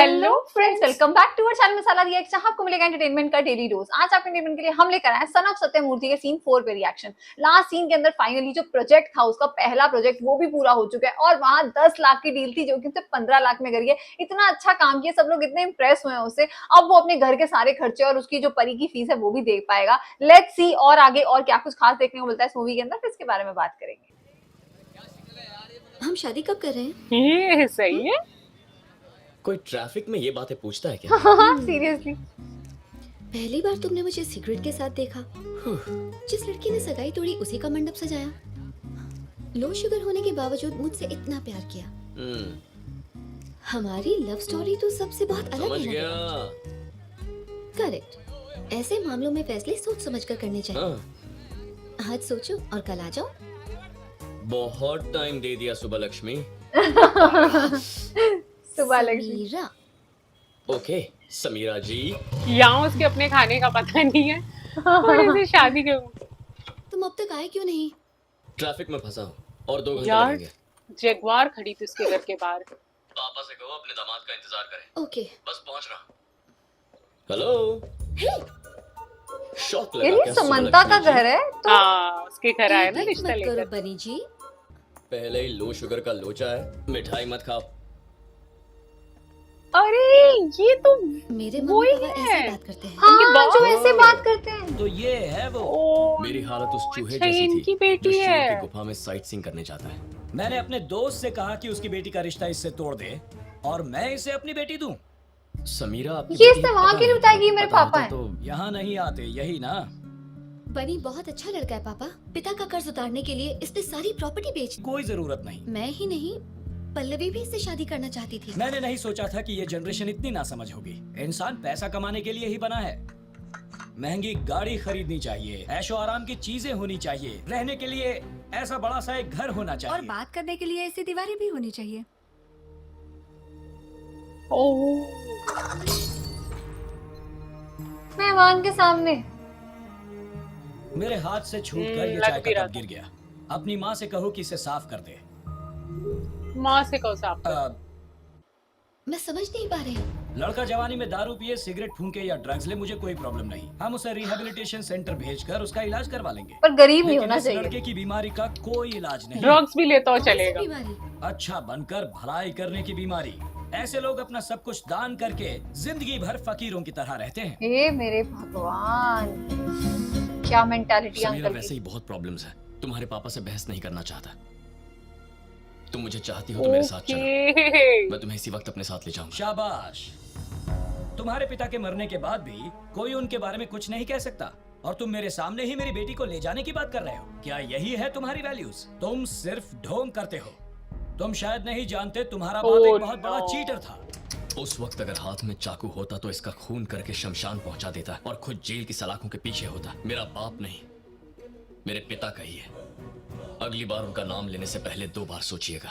Hello friends, welcome back to our channel Masala reaction. आपको मिलेगा entertainment का डेली डोज। आज आपके एंटरटेनमेंट के लिए हम लेकर आए सन ऑफ सत्यमूर्ति के सीन 4 पे रिएक्शन। लास्ट सीन के अंदर फाइनली जो प्रोजेक्ट था, उसका पहला प्रोजेक्ट वो भी पूरा हो चुका है और वहां 10 लाख की डील थी जो कि सिर्फ 15 लाख में करी है। इतना अच्छा काम किया, सब लोग इतने इंप्रेस हुए हैं उससे। अब वो अपने घर के सारे खर्चे और उसकी जो परी की फीस है वो भी दे पाएगा। लेट्स सी और आगे और क्या कुछ खास देखने को मिलता है इस मूवी के अंदर, इसके बारे में बात करेंगे। हम शादी कब कर रहे हैं? ये सही है। कोई ट्रैफिक में ये बातें पूछता है क्या? सीरियसली पहली बार तुमने मुझे सिगरेट के साथ देखा। जिस लड़की ने सगाई तोड़ी उसी का मंडप सजाया। लो शुगर होने के बावजूद मुझसे इतना प्यार किया। हमारी लव स्टोरी तो सबसे बहुत अलग समझ है। गया। करेक्ट। ऐसे मामलों में फैसले सोच समझ कर करने चाहिए। आज सोचो और कल आ जाओ। बहुत टाइम दे दिया सुबह लक्ष्मी। सुबह लक्ष्मी। समीरा, ओके समीरा जी। यहाँ उसके अपने खाने का पता नहीं है और इसे शादी क्यों? तुम अब तक आए क्यों नहीं? ट्रैफिक में फंसा हूँ और 2 घंटे यार लगेंगे। जगुआर खड़ी थी उसके घर के बाहर। पापा से कहो अपने दामाद का इंतजार करें। ओके। बस पहुंच रहा हूँ। हेलो। शॉक लगा ये क्या समंता का घर है तो हाँ, उसके घर आया ना एक रिश्ता मत करो लेकर। बनी जी। पहले ही लो शुगर का लोचा है, मिठाई मत खाओ। अरे ये तो मेरे वही मम्मी पापा है। ऐसे बात करते हैं। हाँ, जो बाप। ऐसे बात करते हैं। तो ये है वो। ओ, मेरी हालत उस चूहे अच्छा, जैसी इनकी थी बेटी जो शेर है। की गुफा में साइट सीइंग करने जाता है। मैंने अपने दोस्त से कहा कि उसकी बेटी का रिश्ता इससे तोड़ दे और मैं इसे अपनी बेटी दूं। समीरा आपकी ये बेटी सब वहाँ पता क्यों नहीं, बताएगी? मेरे पता पापा होता हैं। तो यहाँ नहीं आते, यही ना। बनी बहुत अच्छा लड़का है पापा। पिता का कर्ज उतारने के लिए इसने सारी प्रॉपर्टी बेच दी। कोई जरूरत नहीं। मैं ही नहीं, पल्लवी भी इससे शादी करना चाहती थी। मैंने नहीं सोचा था कि ये जनरेशन इतनी नासमझ होगी। इंसान पैसा कमाने के लिए ही बना है। महंगी गाड़ी खरीदनी चाहिए, ऐशो आराम की चीजें होनी चाहिए, रहने के लिए ऐसा बड़ा सा एक घर होना और चाहिए। बात करने के लिए ऐसी दीवारें भी होनी चाहिए। ओ, मेहमान के सामने मेरे हाथ से छूटकर ये लग चाय भी का रहा कप गिर गया। अपनी माँ से कहो कि इसे साफ कर दे। माँ से कहो साफ कर। मैं समझ नहीं पा रही। लड़का जवानी में दारू पिए, सिगरेट फूंके या ड्रग्स ले, मुझे कोई प्रॉब्लम नहीं। हम उसे रिहेबिलिटेशन सेंटर भेजकर उसका इलाज करवा लेंगे। पर गरीब नहीं लेकिन होना इस चाहिए। लड़के की बीमारी का कोई इलाज नहीं। ड्रग्स भी लेता हो कौन सी चलेगा। बीमारी? अच्छा बनकर भलाई करने की बीमारी। ऐसे लोग अपना सब कुछ दान करके जिंदगी भर फकीरों की तरह रहते हैं। हे मेरे भगवान, क्या मेंटालिटी समीरा अंकल वैसे की। ही बहुत प्रॉब्लम्स है। तुम्हारे पापा से बहस नहीं करना चाहता। तुम मुझे चाहती हो तो मेरे साथ चलो। ओके। मैं तुम्हें इसी वक्त अपने साथ ले जाऊंगा। शाबाश। तुम्हारे पिता के मरने के बाद भी कोई उनके बारे में कुछ नहीं कह सकता और तुम मेरे सामने ही मेरी बेटी को ले जाने की बात कर रहे हो। क्या यही है तुम्हारी वैल्यूज? तुम सिर्फ ढोंग करते हो। तुम शायद नहीं जानते तुम्हारा बाप Oh, एक बहुत बड़ा no. चीटर था। उस वक्त अगर हाथ में चाकू होता तो इसका खून करके शमशान पहुंचा देता और खुद जेल की सलाखों के पीछे होता। मेरा बाप नहीं, मेरे पिता का ही है। अगली बार उनका नाम लेने से पहले 2 बार सोचिएगा।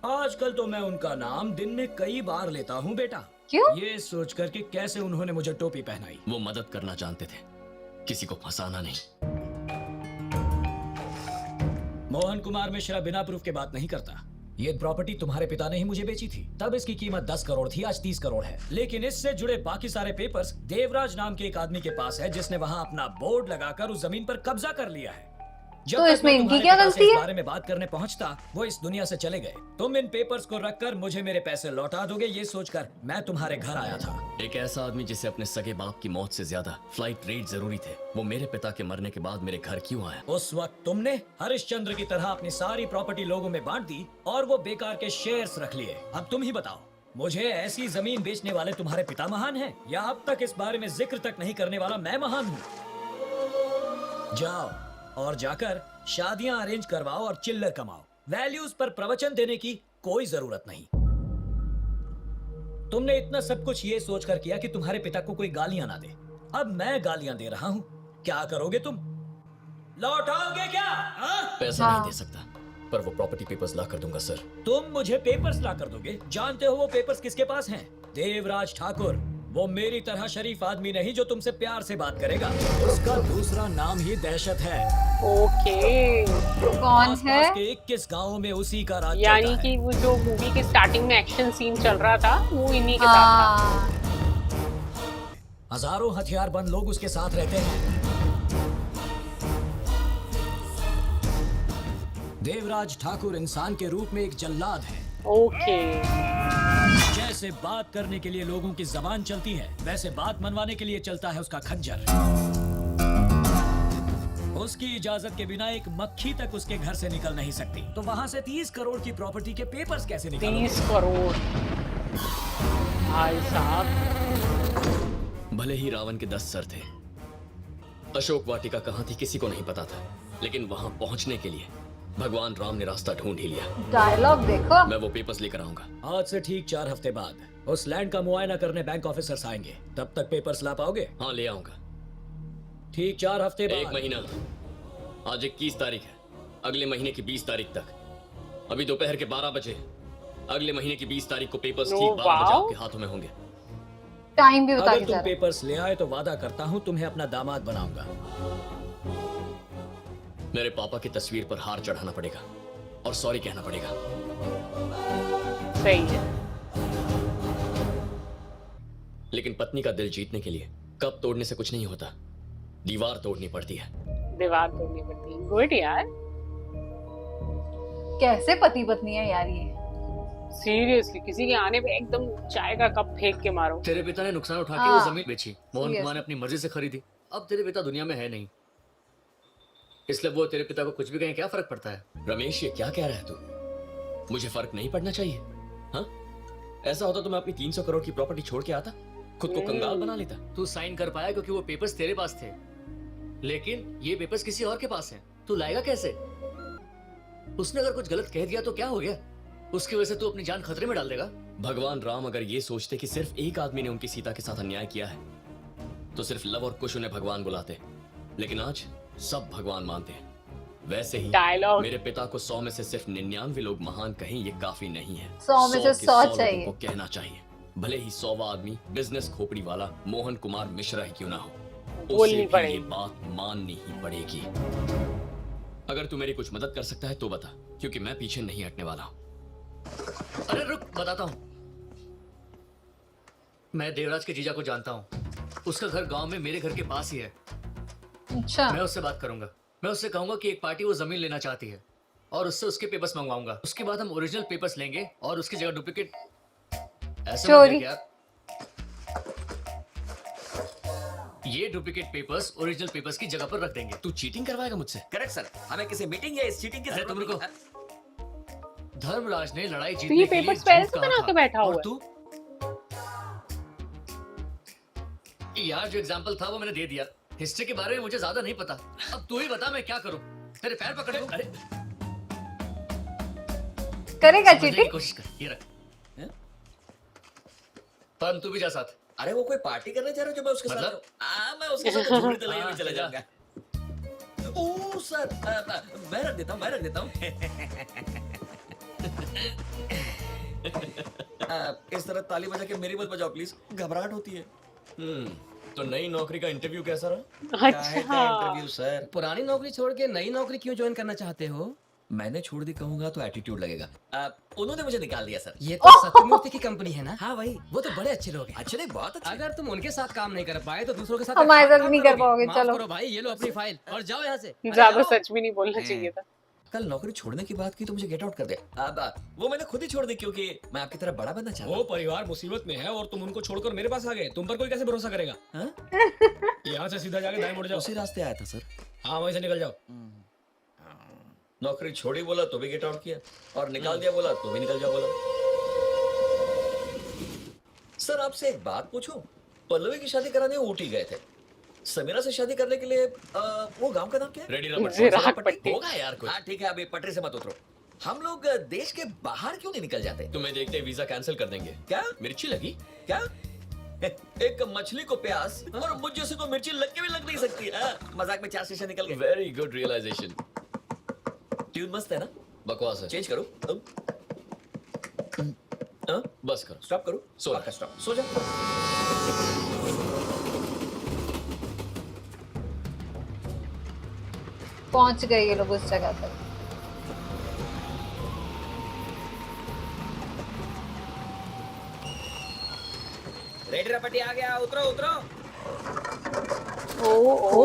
आजकल तो मैं उनका नाम दिन में कई बार लेता हूँ बेटा। क्यों? ये सोच कर कि कैसे उन्होंने मुझे टोपी पहनाई। वो मदद करना जानते थे, किसी को फंसाना नहीं। मोहन कुमार मिश्रा बिना प्रूफ के बात नहीं करता। ये प्रॉपर्टी तुम्हारे पिता ने ही मुझे बेची थी। तब इसकी कीमत 10 करोड़ थी, आज 30 करोड़ है। लेकिन इससे जुड़े बाकी सारे पेपर्स देवराज नाम के एक आदमी के पास है, जिसने वहां अपना बोर्ड लगाकर उस जमीन पर कब्जा कर लिया है। जब तो तक इसमें मैं इनकी तुम्हारे क्या पिता से गलती इस है? बारे में बात करने पहुंचता, वो इस दुनिया से चले गए। तुम इन पेपर्स को रखकर मुझे मेरे पैसे लौटा दोगे, ये सोचकर मैं तुम्हारे घर आया था। एक ऐसा आदमी जिसे अपने सगे बाप की मौत से ज्यादा फ्लाइट रेट जरूरी थे, वो मेरे पिता के मरने के बाद मेरे घर क्यों आया? उस वक्त तुमने हरिश्चंद्र की तरह अपनी सारी प्रॉपर्टी लोगों में बांट दी और वो बेकार के शेयर्स रख लिए। अब तुम ही बताओ, मुझे ऐसी जमीन बेचने वाले तुम्हारे पिता महान हैं या अब तक इस बारे में जिक्र तक नहीं करने वाला मैं महान हूँ? जाओ और जाकर शादियां अरेंज करवाओ और चिल्लर कमाओ। वैल्यूज पर प्रवचन देने की कोई जरूरत नहीं। तुमने इतना सब कुछ ये सोचकर किया कि तुम्हारे पिता को कोई गालियां ना दे। अब मैं गालियां दे रहा हूं, क्या करोगे तुम? लौटाओगे क्या? हाँ? पैसा हाँ। नहीं दे सकता, पर वो प्रॉपर्टी पेपर्स ला कर दूंगा सर। तुम मुझे पेपर्स ला कर दोगे? जानते हो वो पेपर्स किसके पास हैं? देवराज ठाकुर, वो मेरी तरह शरीफ आदमी नहीं जो तुमसे प्यार से बात करेगा। उसका दूसरा नाम ही दहशत है। ओके, कौन आसपास है? के 21 गांवों में उसी का राज यानी चलता है। कि वो जो मूवी के स्टार्टिंग में एक्शन सीन चल रहा था वो इन्हीं के साथ था। हाँ, हजारों हथियारबंद लोग उसके साथ रहते हैं। देवराज ठाकुर इंसान के रूप में एक जल्लाद है। ओके, जैसे बात करने के लिए लोगों की जबान चलती है, वैसे बात मनवाने के लिए चलता है उसका खंजर। उसकी इजाजत के बिना एक मक्खी तक उसके घर से निकल नहीं सकती। तो वहां से 30 करोड़ की प्रॉपर्टी के पेपर्स कैसे निकालोगे? 30 करोड़ भाई साहब। भले ही रावण के 10 सर थे, अशोक वाटिका कहाँ थी किसी को नहीं पता था, लेकिन वहां पहुंचने के लिए भगवान राम ने रास्ता ढूंढ ही लिया। डायलॉग देखो। मैं वो पेपर्स लेकर आऊंगा। आज से ठीक 4 हफ्ते बाद उस लैंड का मुआयना करने बैंक ऑफिसर्स आएंगे। तब तक पेपर्स ला पाओगे? हाँ, ले आऊंगा। ठीक 4 हफ्ते एक बाद। महीना। आज 21 तारीख है, अगले महीने की 20 तारीख तक, अभी दोपहर के 12 बजे, अगले महीने की 20 तारीख को पेपर्स ठीक 12 बजे वाओ। आपके हाथों में होंगे। टाइम भी बता अगर के तुम जा रहा है। पेपर्स ले आए तो वादा करता हूँ तुम्हें अपना दामाद बनाऊंगा। मेरे पापा की तस्वीर पर हार चढ़ाना पड़ेगा और सॉरी कहना पड़ेगा। सही है। लेकिन पत्नी का दिल जीतने के लिए कब तोड़ने से कुछ नहीं होता, दीवार तोड़नी पड़ती है। दीवार तोड़नी पड़ती है। गुड यार, कैसे पति पत्नी है यार ये? सीरियसली किसी के आने पे एकदम चाय का कप फेंक के मारो। तेरे पिता ने नुकसान उठा के हाँ। वो जमीन बेची, मोहन Yes. कुमार ने अपनी मर्जी से खरीदी। अब तेरे पिता दुनिया में है नहीं, इसलिए वो तेरे पिता को कुछ भी कहें क्या फर्क पड़ता है? रमेश, ये क्या कह रहा है तू? मुझे फर्क नहीं पड़ना चाहिए? हाँ, ऐसा होता तो मैं अपनी 300 करोड़ की प्रॉपर्टी छोड़ के आता, खुद को कंगाल बना लेता। तू साइन कर पाया क्योंकि वो पेपर्स तेरे पास थे, लेकिन ये पेपर्स किसी और के पास हैं। तू लाएगा कैसे? उसने अगर कुछ गलत कह दिया तो क्या हो गया? उसकी वजह से तू अपनी जान खतरे में डाल देगा। भगवान राम अगर ये सोचते कि सिर्फ एक आदमी ने उनकी सीता के साथ अन्याय किया है तो सिर्फ लव और कुश उन्हें भगवान बुलाते, लेकिन आज सब भगवान मानते हैं। वैसे ही डायलॉग। मेरे पिता को 100 में से सिर्फ 99 लोग महान कहें, ये काफी नहीं है। 100 में से के 100 लोगों चाहिए। को कहना चाहिए, भले ही 100वां आदमी बिजनेस खोपड़ी वाला मोहन कुमार मिश्रा ही क्यों ना हो, बोलनी उसे भी पड़ेगी। ये बात माननी ही पड़ेगी। अगर तू मेरी कुछ मदद कर सकता है तो बता, क्योंकि मैं पीछे नहीं हटने वाला हूं। अरे रुक, बताता हूं। मैं देवराज के जीजा को जानता हूं, उसका घर गांव में मेरे घर के पास ही है। अच्छा, मैं उससे बात करूंगा। मैं उससे कहूंगा कि एक पार्टी वो जमीन लेना चाहती है और उससे उसके पेपर्स मंगवाऊंगा। उसके बाद हम ओरिजिनल पेपर्स लेंगे और उसकी जगह डुप्लीकेट। ऐसे मत चोरी। देख यार, ये डुप्लीकेट पेपर्स ओरिजिनल पेपर्स की जगह पर रख देंगे। तू चीटिंग करवाएगा मुझसे? करेक्ट सर, हमें किसी मीटिंग या इस चीटिंग की अरे जरूरत तुम रुको। नहीं है। धर्मराज ने लड़ाई तो जीतने ये के लिए पेपर्स पहले झूठ से कहा बना था। के बैठा हुआ और है। तू? यार जो एग्जाम्पल था वो मैंने दे दिया। हिस्ट्री के बारे में मुझे ज्यादा नहीं पता। अब तू ही बता मैं क्या करूं? तेरे पैर पकड़ लूं? अरे करेगा समझने की चीटिंग? कोशिश कर, ये रख। परम तू भी जा साथ। अरे वो कोई पार्टी करने जा रहे हो जो मैं उसके साथ मतलब? जाऊं? मैं उसके साथ झूठी तलैया में हाँ, चले जा। जाऊंगा। ओह सर, मैं रख देता हूँ, मैं रख देता हूँ। इस तरह ताली बजा के मेरी मत बजाओ प्लीज, घबराहट होती है। तो नई नौकरी का इंटरव्यू कैसा रहा? अच्छा, इंटरव्यू सर, पुरानी नौकरी छोड़ के नई नौकरी क्यों ज्वाइन करना चाहते हो? मैंने छोड़ दी कहूंगा तो एटीट्यूड लगेगा। उन्होंने मुझे निकाल दिया सर। ये तो सत्यमूर्ति की कंपनी है ना? हाँ भाई, वो तो बड़े अच्छे लोग हैं। अच्छे नहीं, बहुत अच्छे। अगर तुम उनके साथ काम नहीं कर पाए तो दूसरों के साथ हमारे काम साथ नहीं कर करोगे। पाओगे, माफ चलो। करो भाई, ये लो अपनी फाइल और जाओ यहाँ से। ज्यादा सच भी नहीं बोलना चाहिए था। कल नौकरी छोड़ने की बात की तो मुझे गेट आउट कर दिया। अब वो मैंने खुद ही छोड़ दी क्योंकि मैं आपकी तरह बड़ा बनना चाहता वो परिवार मुसीबत में है और तुम उनको छोड़कर मेरे पास आ गए। तुम पर कोई कैसे भरोसा करेगा? हूँ। हाँ? यहाँ से सीधा जाके दाएं मुड़ जाओ। उसी रास्ते आया था सर। हाँ, वहीं से निकल जाओ। नौकरी छोड़ी बोला तो भी गेट आउट किया और निकाल दिया बोला तो भी निकल जाओ बोला। सर आपसे एक बात पूछूं? पल्लवी की शादी कराने वो ऊटी गए थे। समीरा से शादी करने के लिए वो गांव का नाम क्या है? रेडी रहा जिराग पट्टी। होगा यार कुछ। हाँ ठीक है, अभी पटरी से मत उतरो। हम लोग देश के बाहर क्यों नहीं निकल जाते? तुम्हें देखते वीजा कैंसिल कर देंगे। क्या मिर्ची लगी? क्या? एक मछली को प्यास और मुझ जैसे को मिर्ची लग के भी लग नहीं सकती। मजाक में 4 शीशे निकल गए। Very good realisation. ट्यून मस्त है ना? बकवास है। चेंज करो। हाँ? बस करो। स्टॉप करो। सो आपका स्टॉप। सो जा। पहुंच गए ये लोग उस जगह तक। रेडी रपटी आ गया, उतरो उतरो। ओहो।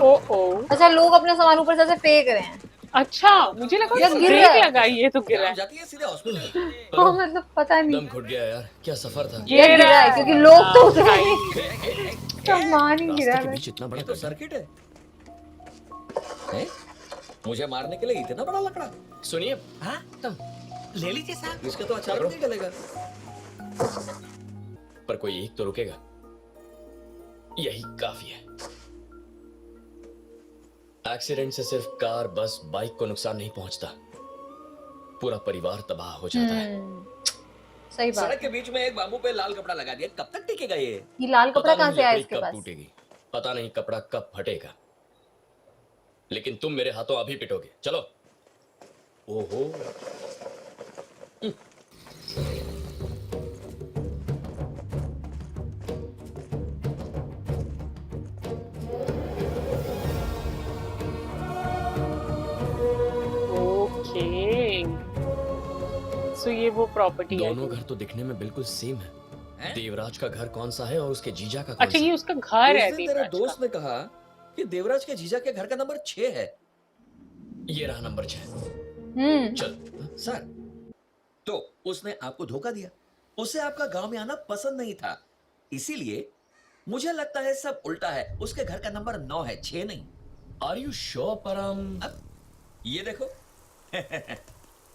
ओ अच्छा लोग अपने सामान ऊपर से ऐसे फेंक रहे हैं। अच्छा, मुझे लगा ये कि गिर ब्रेक रहा है। लगा, ये तो गिरा आप है। जाती है सीधे हॉस्पिटल। हाँ मतलब पता नहीं दम घुट गया यार, क्या सफर था। ये गिरा है क्योंकि लोग तो उतरे भाई। नहीं। सामान ही गिरा रास्ते के है। बीच इतना बड़ा ये तो गड्ढा। सर्किट है। हैं? मुझे मारने के लिए इतना बड़ा लकड़ा? सुनिए, हाँ तो ले लीजिए साहब। इसका तो अचार नहीं डलेगा। पर कोई एक तो रुकेगा, यही काफी है। एक्सीडेंट से सिर्फ कार, बस, बाइक को नुकसान नहीं पहुंचता, पूरा परिवार तबाह हो जाता है। सही बात। सड़क के बीच में एक बाम्बू पे लाल कपड़ा लगा दिया, कब तक टिकेगा ये? ये लाल कपड़ा पता कहाँ नहीं से आया लकड़ी इसके कब पास? टूटेगी, पता नहीं कपड़ा कब फटेगा, लेकिन तुम मेरे हाथों अभी पिटोगे। चलो। ओहो। ओके, सो ये वो प्रॉपर्टी है। दोनों घर तो दिखने में बिल्कुल सेम है। हैं? देवराज का घर कौन सा है और उसके जीजा का कौन अच्छा, सा? ये उसका घर है उस दिन तेरे देवराज दोस्त का। ने कहा कि देवराज के जीजा के घर का नंबर 6 है। ये रहा नंबर 6। चल। सर, तो उसने आपको धोखा दिया। उसे आपका गांव में आना पसंद नहीं था, इसीलिए मुझे लगता है सब उल्टा है। उसके घर का नंबर 9 है, 6 नहीं। आर यू श्योर परम? अब ये देखो।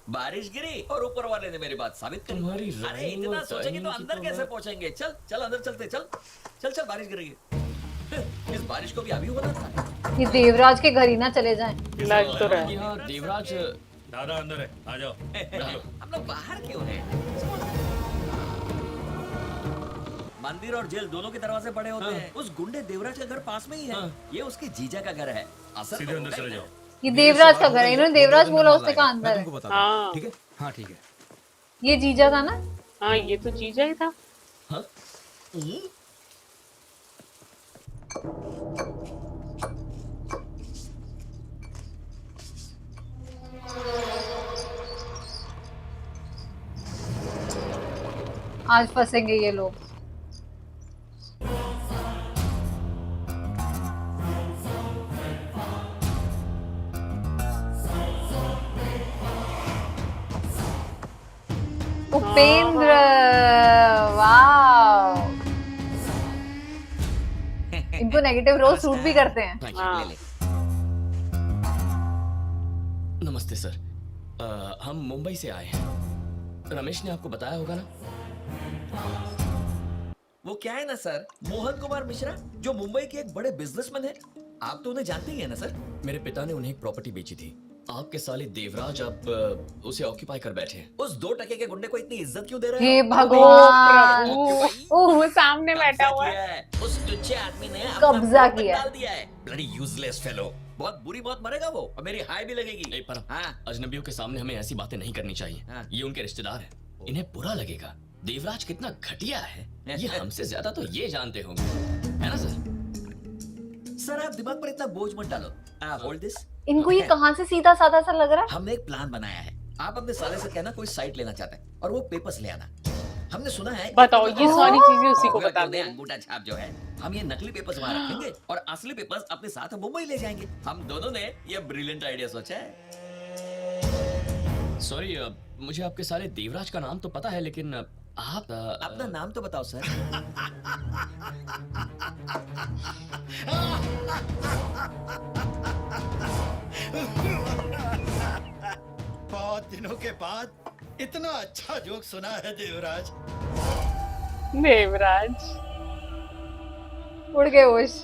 बारिश गिरी और ऊपर वाले ने मेरी बात साबित करी। तुम्हारी अरे rhyme इतना और सोचेंगे तो timing की अंदर तो कैसे बात- पहुंचेंगे? चल चल अंदर चलते। चल चल चल, बारिश गिर रही है। इस बारिश को भी अभी होना था। ये देवराज के घर ही ना चले जाएं। लग तो रहा है। यहाँ देवराज दादा अंदर है, आ जाओ। हम लोग बाहर क्यों हैं? मंदिर और जेल दोनों के दरवाजे बड़े होते हैं। उस गुंडे देवराज का घर पास में ही है। ये उसके जीजा का घर है। असर सीधे तो अंदर होगा ही चले ना। जाओ। ये देवराज का घर है। इन्होंने देवराज बोला, उसने कहा अंदर है। तुमको बता हाँ ठीक है? हाँ ठीक है। ये जीजा था ना? हाँ, ये तो जीजा ही था। हाँ? आज फंसेंगे ये लोग। उपेंद्र, वाह। इनको नेगेटिव रोल सूट भी करते हैं। Thank you. हाँ। ले ले। नमस्ते सर, हम मुंबई से आए हैं। रमेश ने आपको बताया होगा ना? वो क्या है ना सर, मोहन कुमार मिश्रा, जो मुंबई के एक बड़े बिजनेसमैन है। आप तो उन्हें जानते ही है ना सर। मेरे पिता ने उन्हें एक प्रॉपर्टी बेची थी। आपके साले देवराज अब उसे ऑक्यूपाई कर बैठे हैं। उस 2 टके के गुंडे को इतनी इज्जत क्यों दे रहे हे हो? भगवान। ओह, वो सामने बैठा हुआ है। किया है। उस टुच्चे आदमी ने अपना कब्जा खून तक किया। डाल दिया है। Bloody useless fellow. बहुत बुरी मौत मरेगा वो, और मेरी हाई भी लगेगी। ए, परम, हाँ। अजनबियों के सामने हमें ऐसी बातें नहीं करनी चाहिए। हाँ। ये उनके रिश्तेदार हैं, इन्हें बुरा लगेगा। देवराज कितना घटिया है, ये हमसे ज्यादा तो ये जानते होंगे, है ना सर? सर, आप दिमाग पर इतना बोझ मत डालो। Hold this. इनको ये कहाँ से सीधा साधा सा लग रहा है? हमने एक प्लान बनाया है। आप अपने साले से कहना कोई साइट लेना चाहता है और वो पेपर्स ले आना। हमने सुना है। बताओ, ये सारी चीजें उसी को बता दे। दो। अंगूठा छाप जो है, हम ये नकली पेपर्स वहां रखेंगे और असली पेपर्स अपने साथ मुंबई ले जाएंगे। हम दोनों ने ये ब्रिलियंट आइडिया सोचा है। सॉरी, मुझे आपके साले देवराज का नाम तो पता है, लेकिन आप अपना नाम तो बताओ सर। बहुत दिनों के बाद इतना अच्छा जोक सुना है देवराज। देवराज। उड़ गए होश।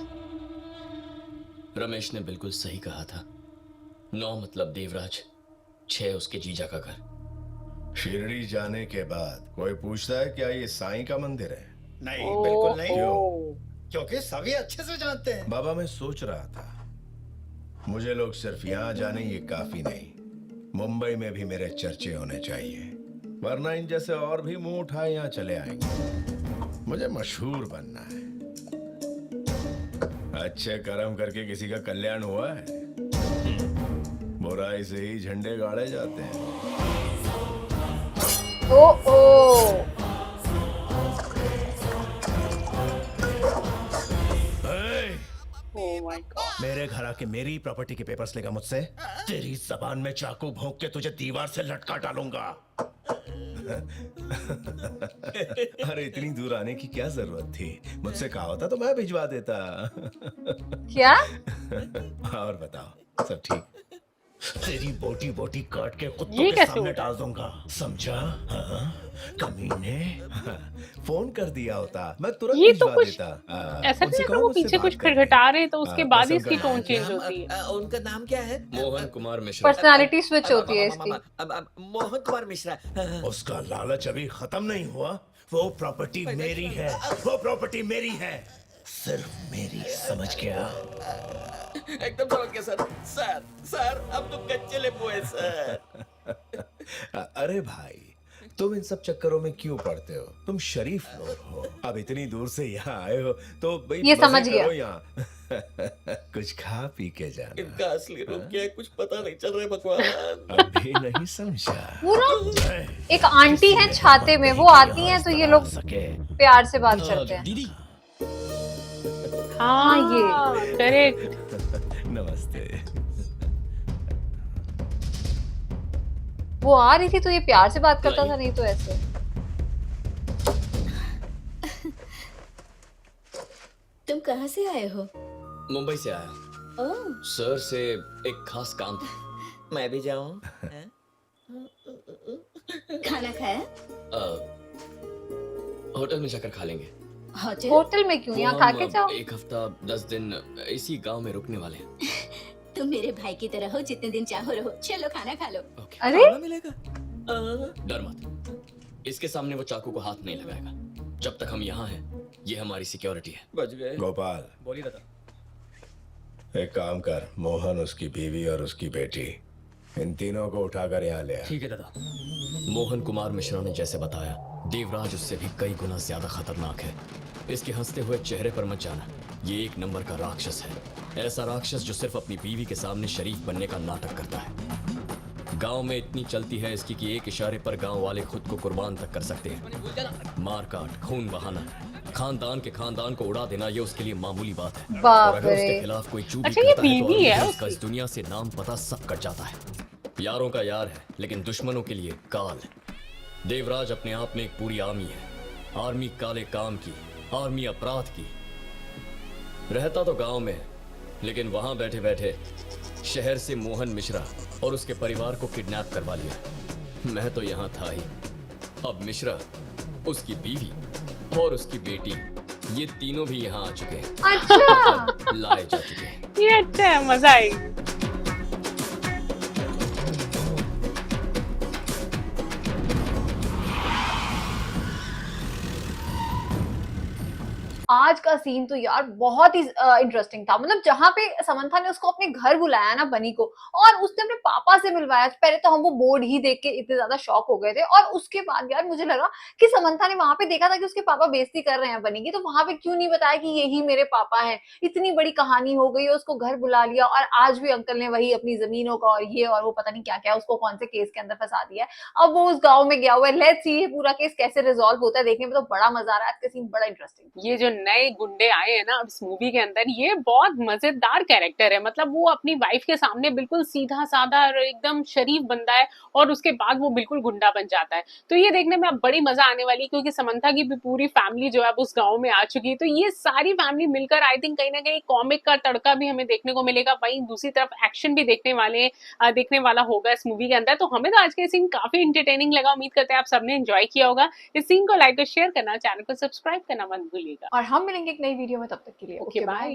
रमेश ने बिल्कुल सही कहा था। 9 मतलब देवराज, 6 उसके जीजा का घर। शिरडी जाने के बाद कोई पूछता है क्या ये साईं का मंदिर है? नहीं, ओह, बिल्कुल नहीं। ओह। क्योंकि सभी अच्छे से जानते हैं। बाबा, मैं सोच रहा था मुझे लोग सिर्फ यहाँ जाने ये काफी नहीं, मुंबई में भी मेरे चर्चे होने चाहिए। वरना इन जैसे और भी मुंह उठाए यहाँ चले आएंगे। मुझे मशहूर बनना है। अच्छे कर्म करके किसी का कल्याण हुआ है? बुराई से ही झंडे गाड़े जाते हैं। ओ ओ Oh my God. मेरे घर आके मेरी प्रॉपर्टी के पेपर्स लेगा मुझसे? तेरी जबान में चाकू भोंक के तुझे दीवार से लटका डालूंगा। अरे इतनी दूर आने की क्या जरूरत थी? मुझसे कहा होता तो मैं भिजवा देता। क्या? और बताओ, सब ठीक? तेरी बोटी बोटी काट के कुत्तों ये के कैसे सामने होता है? डाल दूंगा, समझा? हाँ? कमीने, फोन कर दिया होता मैं तुरंत ये तो भिजवा कुछ देता। ऐसा उनसे नहीं लग कहो रहा वो मुझसे पीछे बात कुछ करने। खटखटा रहे हैं तो उसके बाद ही कसम इसकी का टोन नाम चेंज होती है। उनका नाम क्या है? मोहन कुमार मिश्रा। पर्सनालिटी स्विच होती है इसकी। मोहन कुमार मिश्रा। उसका लालच अभी खत्म नहीं हुआ। वो प्रॉपर्टी मेरी है, वो प्रॉपर्टी मेरी है, सिर्फ मेरी, समझ गया? एकदम समझ गया सर। सर सर अब तो कच्चे लेबू है सर। अरे भाई, तुम इन सब चक्करों में क्यों पड़ते हो? तुम शरीफ लोग हो। अब इतनी दूर से यहाँ आए हो तो भाई ये मजे समझ गया। करो यहाँ। कुछ खा पी के जाना। इनका असली रूप क्या है कुछ पता नहीं चल रहा है भगवान। अभी नहीं समझा? पूरा एक आंटी है छाते में, वो आती हैं तो ये लोग सके प्यार से बात करते हैं। दीदी, हाँ ये। करेक्ट। नमस्ते। वो आ रही थी तो ये प्यार से बात करता था, नहीं तो ऐसे। तुम कहाँ से आए हो? मुंबई से आया। ओह, सर से एक खास काम था। मैं भी जाऊं? खाना खाया? होटल में जाकर खा लेंगे। होटल? होटल में क्यों, यहाँ वो खा हम के जाओ। एक हफ्ता 10 दिन इसी गांव में रुकने वाले हैं। तुम मेरे भाई की तरह हो, जितने दिन चाहो रहो। चलो खाना खा लो। ओके। अरे खाना मिलेगा? डर मत, इसके सामने वो चाकू को हाथ नहीं लगाएगा। जब तक हम यहाँ हैं, ये हमारी सिक्योरिटी है। बच गए। गोपाल, बोलिए दादा। एक काम कर, मोहन, उसकी बीवी और उसकी बेटी, इन तीनों को उठाकर यहाँ ले आ। ठीक है दादा। मोहन कुमार मिश्रा ने जैसे बताया, देवराज उससे भी कई गुना ज्यादा खतरनाक है। इसके हंसते हुए चेहरे पर मत जाना, ये एक नंबर का राक्षस है। ऐसा राक्षस जो सिर्फ अपनी बीवी के सामने शरीफ बनने का नाटक करता है। गांव में इतनी चलती है इसकी कि एक इशारे पर गांव वाले खुद को कुर्बान तक कर सकते हैं। मार काट, खून बहाना, खानदान के खानदान को उड़ा देना, ये उसके लिए मामूली बात है। बाप और अगर उसके रे। खिलाफ कोई चूक अच्छा, ये करता है तो बीवी है अगले दिन उसका उसकी। इस दुनिया से नाम पता सब कट जाता है। यारों का यार है लेकिन दुश्मनों के लिए काल। देवराज अपने आप में एक पूरी आर्मी है। आर्मी काले काम की, आर्मी अपराध की। रहता तो गांव में है, लेकिन वहां बैठे बैठे शहर से मोहन मिश्रा और उसके परिवार को किडनैप करवा लिया। मैं तो यहाँ था ही। अब मिश्रा, उसकी बीवी और उसकी बेटी, ये तीनों भी यहाँ आ चुके हैं। अच्छा, लाए जा चुके हैं। ये अच्छा है, मजा आएगी। आज का सीन तो यार बहुत ही इंटरेस्टिंग था। मतलब जहां पे समंथा ने उसको अपने घर बुलाया ना, बनी को, और उसने अपने पापा से मिलवाया। पहले तो हम वो बोर्ड ही देख के इतने ज्यादा शॉक हो गए थे, और उसके बाद यार मुझे लगा कि समंथा ने वहां पे देखा था कि उसके पापा बेइज्जती कर रहे हैं बनी की, तो वहां पे क्यों नहीं बताया कि यही मेरे पापा हैं। इतनी बड़ी कहानी हो गई, उसको घर बुला लिया, और आज भी अंकल ने वही अपनी जमीनों का और ये और वो पता नहीं क्या क्या उसको कौन से केस के अंदर फंसा दिया है। अब वो उस गाँव में गया हुआ है। लेट्स सी ये पूरा केस कैसे रिजॉल्व होता है, देखने में तो बड़ा मजा आ रहा है। आज का सीन बड़ा इंटरेस्टिंग। ये जो नए गुंडे आए हैं ना इस मूवी के अंदर, ये बहुत मजेदार कैरेक्टर है। मतलब वो अपनी वाइफ के सामने बिल्कुल सीधा साधा और एकदम शरीफ बंदा है, और उसके बाद वो बिल्कुल गुंडा बन जाता है। तो ये देखने में अब बड़ी मजा आने वाली है, क्योंकि समंथा की भी पूरी फैमिली जो है अब उस गांव में आ चुकी है। तो ये सारी फैमिली मिलकर आई थिंक कहीं ना कहीं कॉमिक का तड़का भी हमें देखने को मिलेगा। वहीं दूसरी तरफ एक्शन भी देखने वाला होगा इस मूवी के अंदर। तो हमें तो आज के सीन काफी इंटरटेनिंग लगा। उम्मीद करते हैं आप सबने एंजॉय किया होगा। इस सीन को लाइक और शेयर करना, चैनल को सब्सक्राइब करना मत भूलिएगा। और हम मिलेंगे एक नई वीडियो में, तब तक के लिए ओके, बाय।